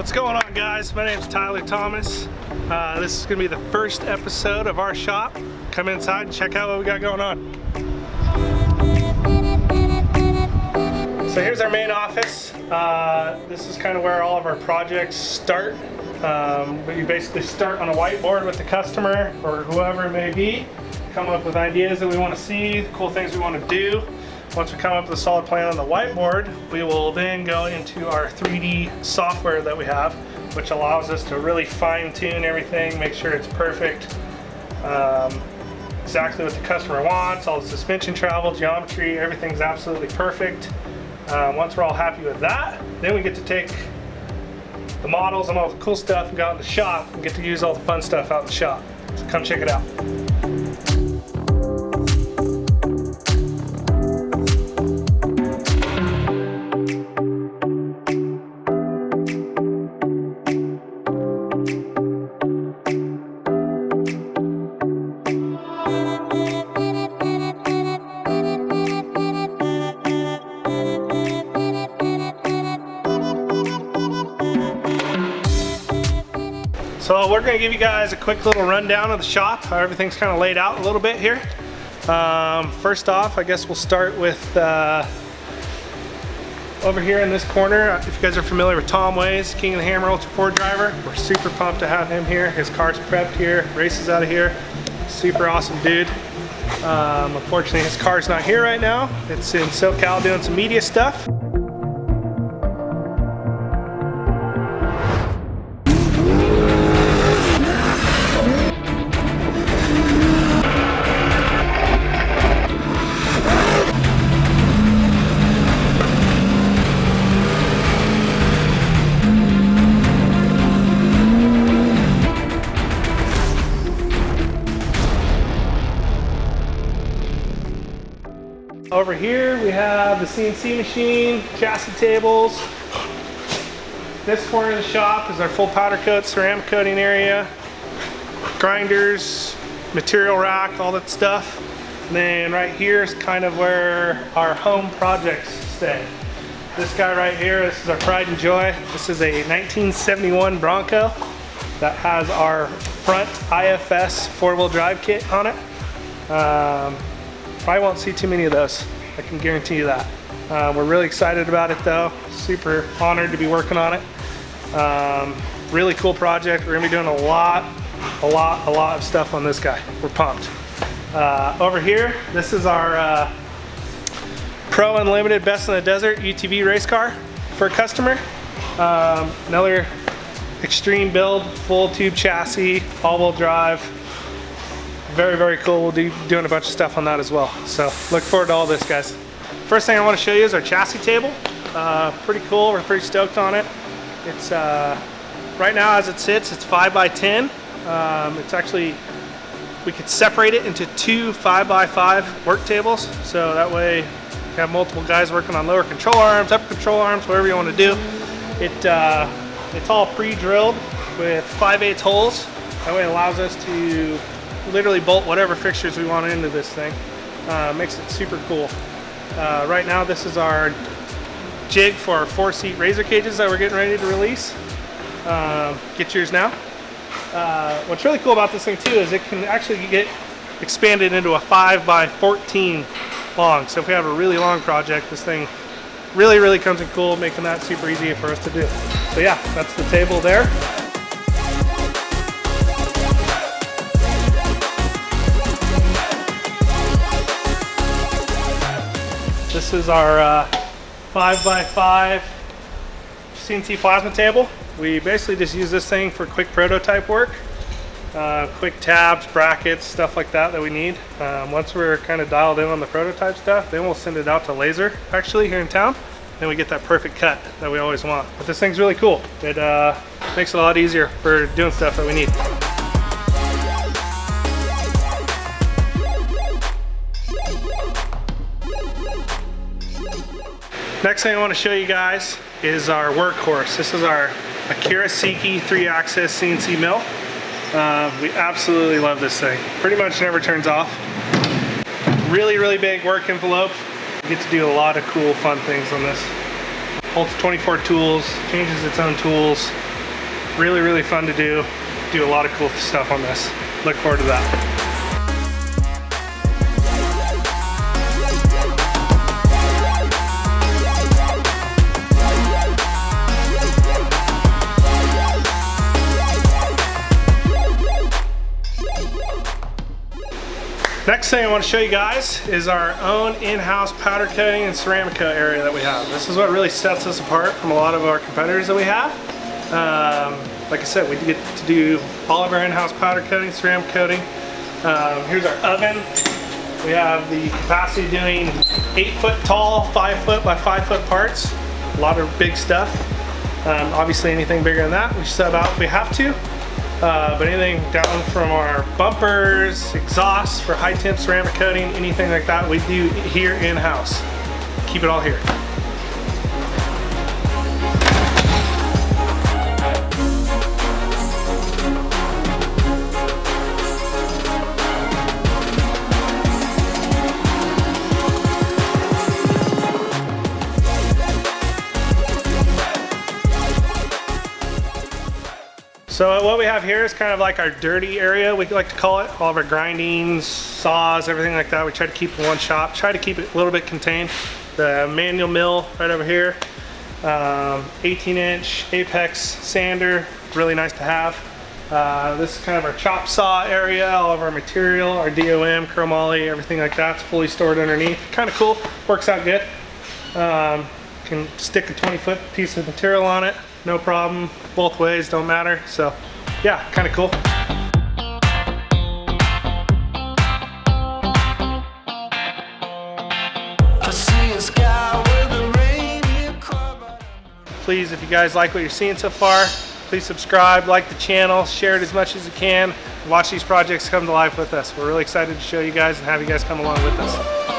What's going on, guys? My name's Tyler Thomas. This is gonna be the first episode of our shop. Come inside and check out what we got going on. So here's our main office. This is kind of where all of our projects start. But you basically start on a whiteboard with the customer or whoever it may be, come up with ideas that we want to see, cool things we want to do. Once we come up with a solid plan on the whiteboard, we will then go into our 3D software that we have, which allows us to really fine-tune everything, make sure it's perfect, exactly what the customer wants, all the suspension travel, geometry, everything's absolutely perfect. Once we're all happy with that, then we get to take the models and all the cool stuff and go out in the shop and get to use all the fun stuff out in the shop. So come check it out. So we're going to give you guys a quick little rundown of the shop, how everything's kind of laid out a little bit here. First off, I guess we'll start with over here in this corner. If you guys are familiar with Tom Ways, King of the Hammer Ultra 4 driver, we're super pumped to have him here. His car's prepped here, races out of here. Super awesome dude. Unfortunately, his car's not here right now. It's in SoCal doing some media stuff. Over here we have the CNC machine, chassis tables. This corner of the shop is our full powder coat, ceramic coating area, grinders, material rack, all that stuff. And then right here is kind of where our home projects stay. This guy right here, this is our pride and joy. This is a 1971 Bronco that has our front IFS four-wheel drive kit on it. Probably won't see too many of those, I can guarantee you that. We're really excited about it though, super honored to be working on it. Really cool project. We're gonna be doing a lot of stuff on this guy. We're pumped. Over here, this is our Pro Unlimited Best in the Desert UTV race car for a customer. Another extreme build, full tube chassis, all-wheel drive. Very, very cool. We'll be doing a bunch of stuff on that as well. So look forward to all this, guys. First thing I want to show you is our chassis table. Pretty cool. We're pretty stoked on it. It's right now as it sits, it's 5x10. It's actually, we could separate it into two 5x5 work tables. So that way you have multiple guys working on lower control arms, upper control arms, whatever you want to do. It's all pre-drilled with 5/8 holes. That way it allows us to literally bolt whatever fixtures we want into this thing. Makes it super cool. Right now this is our jig for our 4-seat razor cages that we're getting ready to release. Get yours now. What's really cool about this thing too is it can actually get expanded into a 5x14 long. So if we have a really long project, this thing really comes in cool, making that super easy for us to do. So yeah, that's the table there. This is our 5x5 CNC plasma table. We basically just use this thing for quick prototype work, quick tabs, brackets, stuff like that we need. Once we're kind of dialed in on the prototype stuff, then we'll send it out to laser actually here in town. Then we get that perfect cut that we always want. But this thing's really cool. It makes it a lot easier for doing stuff that we need. Next thing I want to show you guys is our workhorse. This is our Akira Seiki 3-axis CNC mill. We absolutely love this thing. Pretty much never turns off. Really big work envelope. You get to do a lot of cool, fun things on this. Holds 24 tools, changes its own tools. Really, really fun to do. Do a lot of cool stuff on this. Look forward to that. Next thing I want to show you guys is our own in-house powder coating and ceramic coat area that we have. This is what really sets us apart from a lot of our competitors that we have. Like I said, we get to do all of our in-house powder coating, ceramic coating. Here's our oven. We have the capacity of doing 8-foot tall, 5-foot by 5-foot parts. A lot of big stuff. Obviously anything bigger than that, we sub out if we have to. But anything down from our bumpers, exhausts for high temp ceramic coating, anything like that, we do here in-house. Keep it all here. So what we have here is kind of like our dirty area, we like to call it. All of our grindings, saws, everything like that. We try to keep in one shop, try to keep it a little bit contained. The manual mill right over here, 18-inch Apex sander, really nice to have. This is kind of our chop saw area, all of our material, our DOM, chromoly, everything like that's fully stored underneath. Kind of cool, works out good. Can stick a 20-foot piece of material on it, no problem, both ways, don't matter. So yeah, kind of cool. Please, if you guys like what you're seeing so far, please subscribe, like the channel, share it as much as you can, watch these projects come to life with us. We're really excited to show you guys and have you guys come along with us.